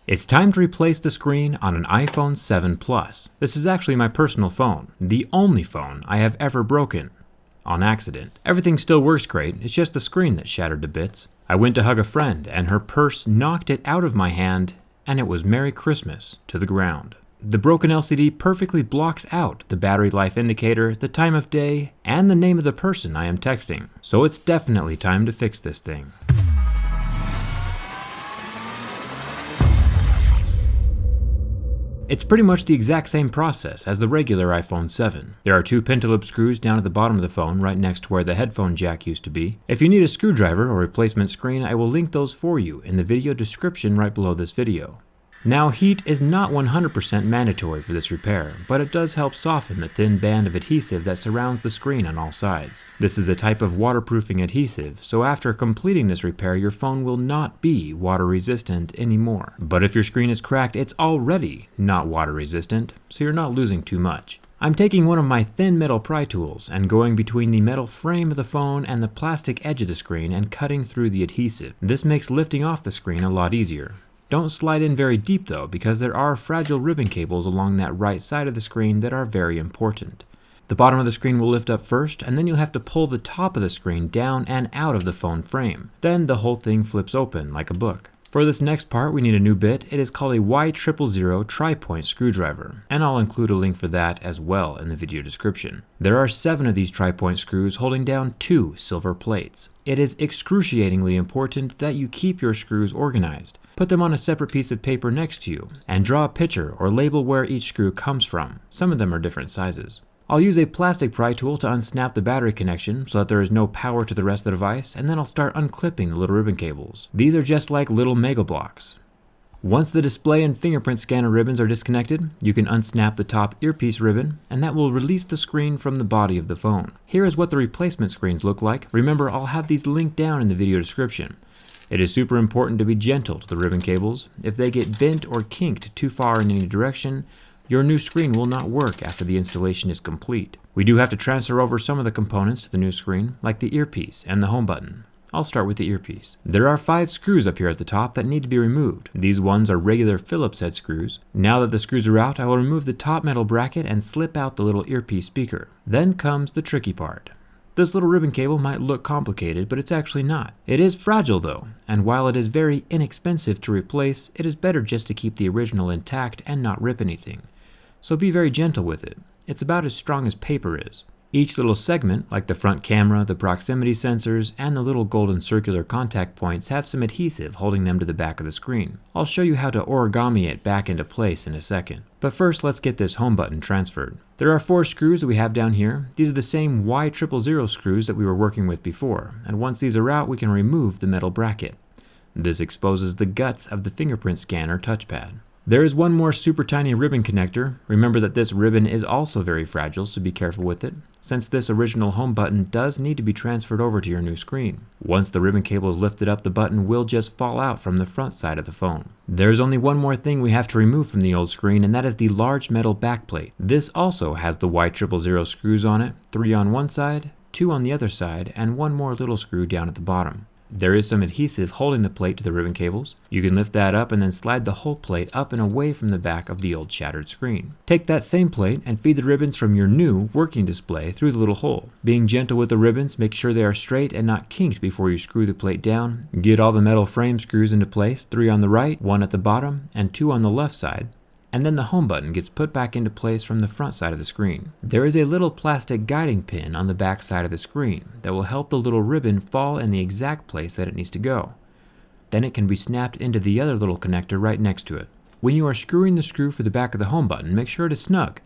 It's time to replace the screen on an iPhone 7 Plus. This is actually my personal phone, the only phone I have ever broken. On accident. Everything still works great, it's just the screen that shattered to bits. I went to hug a friend and her purse knocked it out of my hand and it was Merry Christmas to the ground. The broken LCD perfectly blocks out the battery life indicator, the time of day, and the name of the person I am texting. So it's definitely time to fix this thing. It's pretty much the exact same process as the regular iPhone 7. There are two pentaloop screws down at the bottom of the phone right next to where the headphone jack used to be. If you need a screwdriver or replacement screen, I will link those for you in the video description right below this video. Now, heat is not 100% mandatory for this repair, but it does help soften the thin band of adhesive that surrounds the screen on all sides. This is a type of waterproofing adhesive, so after completing this repair, your phone will not be water resistant anymore. But if your screen is cracked, it's already not water resistant, so you're not losing too much. I'm taking one of my thin metal pry tools and going between the metal frame of the phone and the plastic edge of the screen and cutting through the adhesive. This makes lifting off the screen a lot easier. Don't slide in very deep though, because there are fragile ribbon cables along that right side of the screen that are very important. The bottom of the screen will lift up first, and then you'll have to pull the top of the screen down and out of the phone frame. Then the whole thing flips open like a book. For this next part, we need a new bit. It is called a Y000 tri-point screwdriver, and I'll include a link for that as well in the video description. There are 7 of these tri-point screws holding down 2 silver plates. It is excruciatingly important that you keep your screws organized. Put them on a separate piece of paper next to you, and draw a picture or label where each screw comes from. Some of them are different sizes. I'll use a plastic pry tool to unsnap the battery connection so that there is no power to the rest of the device, and then I'll start unclipping the little ribbon cables. These are just like little mega blocks. Once the display and fingerprint scanner ribbons are disconnected, you can unsnap the top earpiece ribbon, and that will release the screen from the body of the phone. Here is what the replacement screens look like. Remember, I'll have these linked down in the video description. It is super important to be gentle to the ribbon cables. If they get bent or kinked too far in any direction, your new screen will not work after the installation is complete. We do have to transfer over some of the components to the new screen, like the earpiece and the home button. I'll start with the earpiece. There are 5 screws up here at the top that need to be removed. These ones are regular Phillips head screws. Now that the screws are out, I will remove the top metal bracket and slip out the little earpiece speaker. Then comes the tricky part. This little ribbon cable might look complicated, but it's actually not. It is fragile though, and while it is very inexpensive to replace, it is better just to keep the original intact and not rip anything. So be very gentle with it. It's about as strong as paper is. Each little segment, like the front camera, the proximity sensors, and the little golden circular contact points, have some adhesive holding them to the back of the screen. I'll show you how to origami it back into place in a second. But first, let's get this home button transferred. There are 4 screws that we have down here. These are the same Y000 screws that we were working with before, and once these are out, we can remove the metal bracket. This exposes the guts of the fingerprint scanner touchpad. There is one more super tiny ribbon connector. Remember that this ribbon is also very fragile, so be careful with it, since this original home button does need to be transferred over to your new screen. Once the ribbon cable is lifted up, the button will just fall out from the front side of the phone. There's only one more thing we have to remove from the old screen, and that is the large metal backplate. This also has the Y000 screws on it, 3 on one side, 2 on the other side, and one more little screw down at the bottom. There is some adhesive holding the plate to the ribbon cables. You can lift that up and then slide the whole plate up and away from the back of the old shattered screen. Take that same plate and feed the ribbons from your new working display through the little hole. Being gentle with the ribbons, make sure they are straight and not kinked before you screw the plate down. Get all the metal frame screws into place, 3 on the right, 1 at the bottom, and 2 on the left side. And then the home button gets put back into place from the front side of the screen. There is a little plastic guiding pin on the back side of the screen that will help the little ribbon fall in the exact place that it needs to go. Then it can be snapped into the other little connector right next to it. When you are screwing the screw for the back of the home button, make sure it is snug,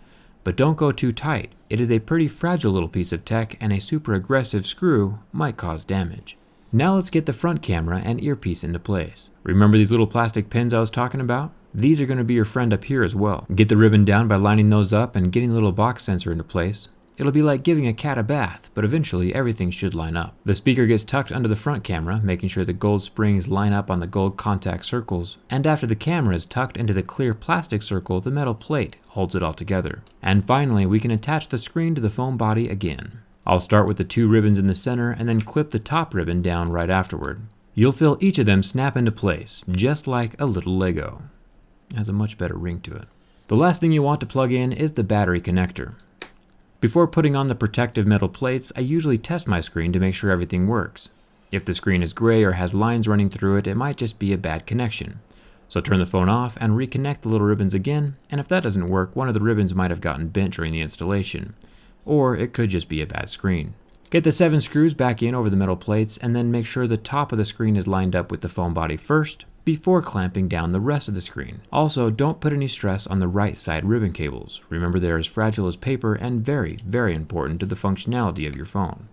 but don't go too tight. It is a pretty fragile little piece of tech, and a super aggressive screw might cause damage. Now let's get the front camera and earpiece into place. Remember these little plastic pins I was talking about? These are going to be your friend up here as well. Get the ribbon down by lining those up and getting the little box sensor into place. It'll be like giving a cat a bath, but eventually everything should line up. The speaker gets tucked under the front camera, making sure the gold springs line up on the gold contact circles, and after the camera is tucked into the clear plastic circle, the metal plate holds it all together. And finally, we can attach the screen to the phone body again. I'll start with the 2 ribbons in the center and then clip the top ribbon down right afterward. You'll feel each of them snap into place, just like a little Lego. It has a much better ring to it. The last thing you want to plug in is the battery connector. Before putting on the protective metal plates, I usually test my screen to make sure everything works. If the screen is gray or has lines running through it, it might just be a bad connection. So turn the phone off and reconnect the little ribbons again, and if that doesn't work, one of the ribbons might have gotten bent during the installation. Or it could just be a bad screen. Get the 7 screws back in over the metal plates, and then make sure the top of the screen is lined up with the phone body first, before clamping down the rest of the screen. Also, don't put any stress on the right side ribbon cables. Remember, they are as fragile as paper and very, very important to the functionality of your phone.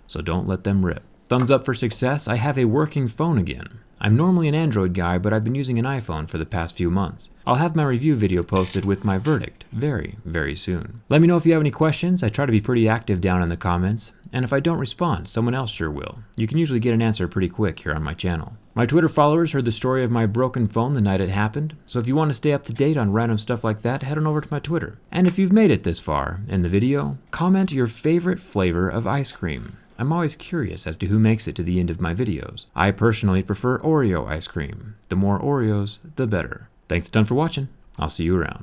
So don't let them rip. Thumbs up for success, I have a working phone again. I'm normally an Android guy, but I've been using an iPhone for the past few months. I'll have my review video posted with my verdict very, very soon. Let me know if you have any questions. I try to be pretty active down in the comments, and if I don't respond, someone else sure will. You can usually get an answer pretty quick here on my channel. My Twitter followers heard the story of my broken phone the night it happened, so if you want to stay up to date on random stuff like that, head on over to my Twitter. And if you've made it this far in the video, comment your favorite flavor of ice cream. I'm always curious as to who makes it to the end of my videos. I personally prefer Oreo ice cream. The more Oreos, the better. Thanks a ton for watching. I'll see you around.